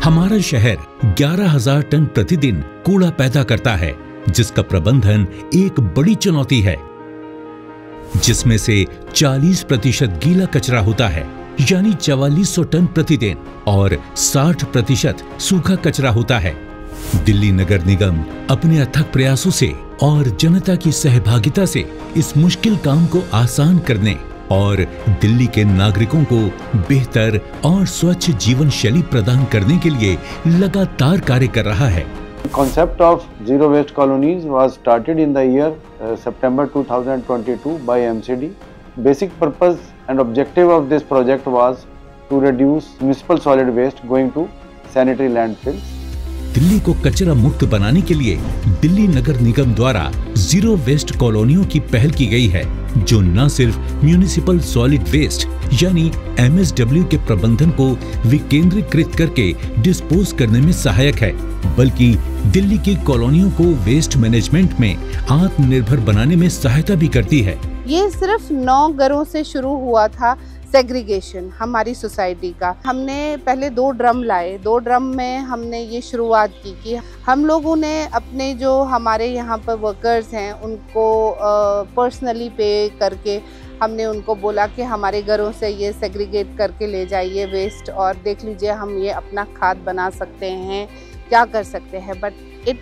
हमारा शहर 11,000 टन प्रतिदिन कूड़ा पैदा करता है, जिसका प्रबंधन एक बड़ी चुनौती है, जिसमें से 40% गीला कचरा होता है, यानी 4400 टन प्रतिदिन, और 60% सूखा कचरा होता है। दिल्ली नगर निगम अपने अथक प्रयासों से और जनता की सहभागिता से इस मुश्किल काम को आसान करने और दिल्ली के नागरिकों को बेहतर और स्वच्छ जीवन शैली प्रदान करने के लिए लगातार कार्य कर रहा है। Concept of zero waste colonies was started in the year September 2022 by MCD. Basic purpose and objective of this project was to reduce municipal solid waste going to sanitary landfills. Delhi को कचरा मुक्त बनाने के लिए दिल्ली नगर निगम द्वारा जीरो वेस्ट कॉलोनियों की पहल की गई है, जो न सिर्फ म्यूनिसिपल सॉलिड वेस्ट यानी MSW के प्रबंधन को विकेंद्रीकृत करके डिस्पोज करने में सहायक है, बल्कि दिल्ली की कॉलोनियों को वेस्ट मैनेजमेंट में आत्मनिर्भर बनाने में सहायता भी करती है। ये सिर्फ 9 घरों से शुरू हुआ था सेग्रीगेशन हमारी सोसाइटी का। हमने पहले 2 ड्रम लाए, 2 ड्रम में हमने ये शुरुआत की कि हम लोगों ने अपने जो हमारे यहाँ पर वर्कर्स हैं उनको पर्सनली पे करके हमने उनको बोला कि हमारे घरों से ये सेग्रीगेट करके ले जाइए वेस्ट, और देख लीजिए हम ये अपना खाद बना सकते हैं, क्या कर सकते हैं। But it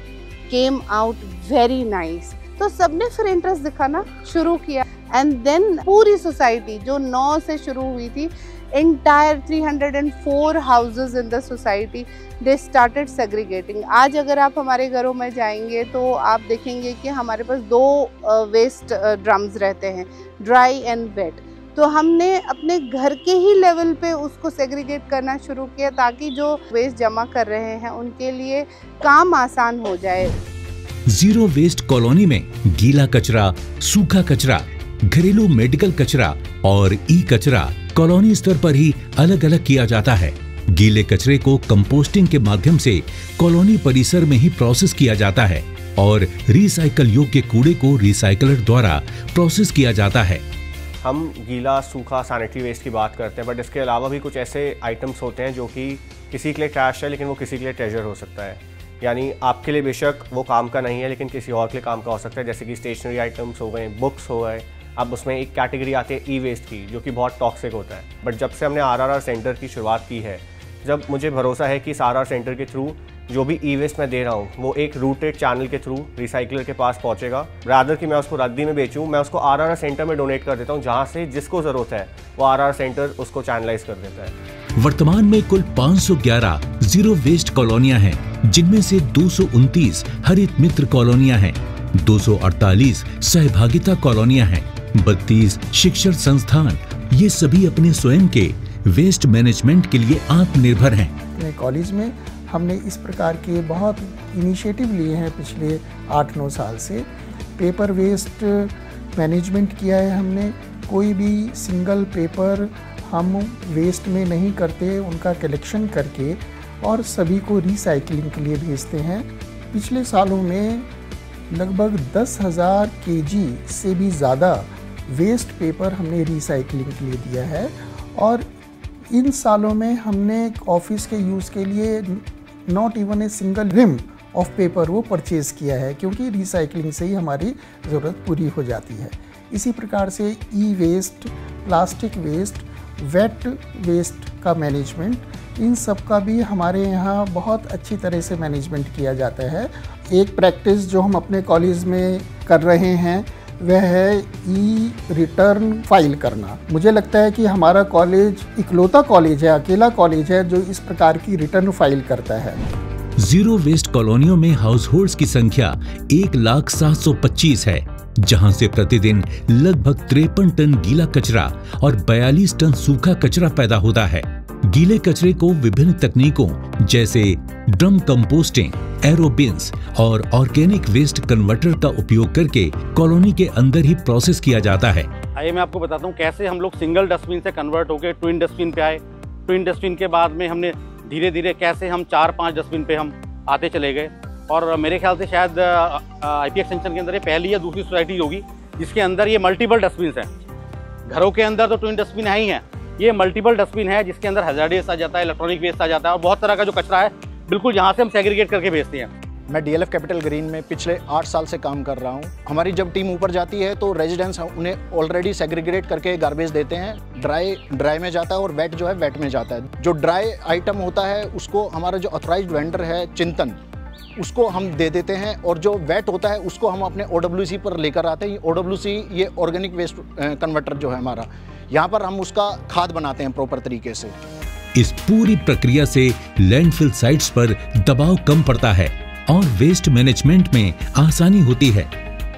came out very nice. तो सबने फिर इंटरेस्ट दिखाना शुरू किया, एंड देन पूरी सोसाइटी जो 9 से शुरू हुई थी, entire 304 houses in the society they started segregating। आज अगर आप हमारे घरों में जाएंगे तो आप देखेंगे कि हमारे पास 2 वेस्ट ड्रम्स रहते हैं, ड्राई एंड वेट। तो हमने अपने घर के ही लेवल पे उसको सेग्रीगेट करना शुरू किया ताकि जो वेस्ट जमा कर रहे हैं उनके लिए काम आसान हो जाए। जीरो वेस्ट कॉलोनी में गीला कचरा, सूखा कचरा, घरेलू मेडिकल कचरा और ई कचरा कॉलोनी स्तर पर ही अलग अलग किया जाता है। गीले कचरे को कंपोस्टिंग के माध्यम से कॉलोनी परिसर में ही प्रोसेस किया जाता है और रिसाइकल योग्य कूड़े को रिसाइकलर द्वारा प्रोसेस किया जाता है। हम गीला, सूखा, सैनिटरी वेस्ट की बात करते हैं, बट इसके अलावा भी कुछ ऐसे आइटम्स होते हैं जो कि किसी के लिए ट्रैश है लेकिन वो किसी के लिए ट्रेजर हो सकता है। यानी आपके लिए बेशक वो काम का नहीं है लेकिन किसी और के लिए काम का हो सकता है, जैसे कि स्टेशनरी आइटम्स हो गए, बुक्स हो गए। अब उसमें एक कैटेगरी आती है ई वेस्ट की, जो कि बहुत टॉक्सिक होता है। बट जब से हमने RRR सेंटर की शुरुआत की है, जब मुझे भरोसा है कि इस RRR सेंटर के थ्रू जो भी ई वेस्ट मैं दे रहा हूँ वो एक रूटेड चैनल के थ्रू रिसाइकलर के पास पहुँचेगा। रादर कि मैं उसको रद्दी में बेचूँ, मैं उसको RRR सेंटर में डोनेट कर देता हूँ, जहाँ से जिसको ज़रूरत है वो RRR सेंटर उसको चैनलाइज कर देता है। वर्तमान में कुल 511 जीरो वेस्ट कॉलोनियाँ हैं, जिनमें से 229 हरित मित्र कॉलोनियाँ हैं, 248 सहभागिता कॉलोनियाँ हैं, 32 शिक्षण संस्थान। ये सभी अपने स्वयं के वेस्ट मैनेजमेंट के लिए आत्मनिर्भर हैं। कॉलेज में हमने इस प्रकार के बहुत इनिशिएटिव लिए हैं पिछले 8-9 साल से। पेपर वेस्ट मैनेजमेंट किया है हमने। कोई भी सिंगल पेपर हम वेस्ट में नहीं करते, उनका कलेक्शन करके और सभी को रिसाइकलिंग के लिए भेजते हैं। पिछले सालों में लगभग 10,000 kg से भी ज़्यादा वेस्ट पेपर हमने रिसाइकलिंग के लिए दिया है, और इन सालों में हमने ऑफिस के यूज़ के लिए not even a single ream of paper वो परचेज़ किया है, क्योंकि रिसाइकलिंग से ही हमारी ज़रूरत पूरी हो जाती है। इसी प्रकार से e waste, plastic waste, wet waste का मैनेजमेंट, इन सब का भी हमारे यहाँ बहुत अच्छी तरह से मैनेजमेंट किया जाता है। एक प्रैक्टिस जो हम अपने कॉलेज में कर रहे हैं वह है ई रिटर्न फाइल करना। मुझे लगता है कि हमारा कॉलेज इकलौता कॉलेज है, अकेला कॉलेज है जो इस प्रकार की रिटर्न फाइल करता है। जीरो वेस्ट कॉलोनियों में हाउस होल्ड्स की संख्या 1,725,000 है, जहां से प्रतिदिन लगभग 53 टन गीला कचरा और 42 टन सूखा कचरा पैदा होता है। गीले कचरे को विभिन्न तकनीकों जैसे ड्रम कंपोस्टिंग, एरोबिन्स और ऑर्गेनिक वेस्ट कन्वर्टर का उपयोग करके कॉलोनी के अंदर ही प्रोसेस किया जाता है। आइए मैं आपको बताता हूँ कैसे हम लोग सिंगल डस्टबिन से कन्वर्ट होकर ट्विन डस्टबिन पे आए। ट्विन डस्टबिन के बाद में हमने धीरे धीरे कैसे हम 4-5 डस्टबिन पे हम आते चले गए, और मेरे ख्याल से शायद IP एक्सटेंशन के अंदर ये पहली या दूसरी सोसाइटी होगी जिसके अंदर ये मल्टीपल डस्टबिन हैं। घरों के अंदर तो ट्विन डस्टबिन है ही हैं, ये मल्टीपल डस्टबिन है जिसके अंदर हैजार्डियस आ जाता है, इलेक्ट्रॉनिक वेस्ट आ जाता है और बहुत तरह का जो कचरा है बिल्कुल यहाँ से हम सेग्रीगेट करके भेजते हैं। मैं डीएलएफ कैपिटल ग्रीन में पिछले 8 साल से काम कर रहा हूँ। हमारी जब टीम ऊपर जाती है तो रेजिडेंट्स उन्हें ऑलरेडी सेग्रीगेट करके गार्बेज देते हैं। ड्राई में जाता है और वेट जो है वेट में जाता है। जो ड्राई आइटम होता है उसको हमारा जो ऑथराइज्ड वेंडर है चिंतन, उसको हम दे देते हैं और जो वेट होता है उसको हम अपने OWC पर लेकर आते हैं। OWC ये ऑर्गेनिक वेस्ट कन्वर्टर जो है हमारा, यहाँ पर हम उसका खाद बनाते हैं प्रॉपर तरीके से। इस पूरी प्रक्रिया से लैंडफिल साइट्स पर दबाव कम पड़ता है और वेस्ट मैनेजमेंट में आसानी होती है।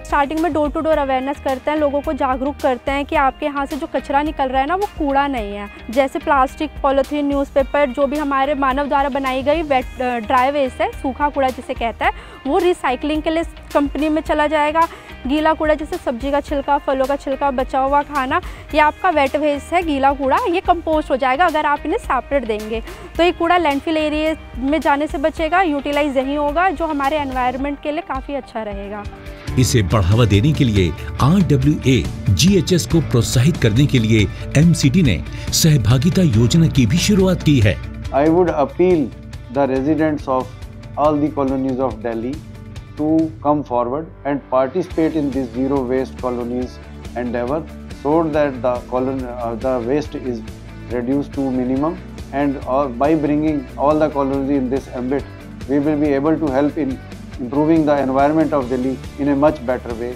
स्टार्टिंग में डोर टू डोर अवेयरनेस करते हैं, लोगों को जागरूक करते हैं कि आपके यहाँ से जो कचरा निकल रहा है ना वो कूड़ा नहीं है। जैसे प्लास्टिक, पॉलीथीन, न्यूज़पेपर, जो भी हमारे मानव द्वारा बनाई गई ड्राई वेस्ट है, सूखा कूड़ा जिसे कहता है, वो रिसाइकलिंग के लिए कंपनी में चला जाएगा। गीला कूड़ा जैसे सब्जी का छिलका, फलों का छिलका, बचा हुआ खाना, ये आपका वेट वेस्ट है, गीला कूड़ा, ये कंपोस्ट हो जाएगा अगर आप इन्हें सेपरेट देंगे। तो ये कूड़ा लैंडफिल एरिया में जाने से बचेगा, यूटिलाइज यहीं होगा, जो हमारे एनवायरनमेंट के लिए काफ़ी अच्छा रहेगा। इसे बढ़ावा देने के लिए RWA GHS को प्रोत्साहित करने के लिए MCD ने सहभागिता योजना की भी शुरुआत की है। I would appeal the residents of all the colonies of Delhi to come forward and participate in this zero waste colonies endeavor, so that the waste is reduced to minimum, and by bringing all the colonies in this ambit, we will be able to help in improving the environment of Delhi in a much better way.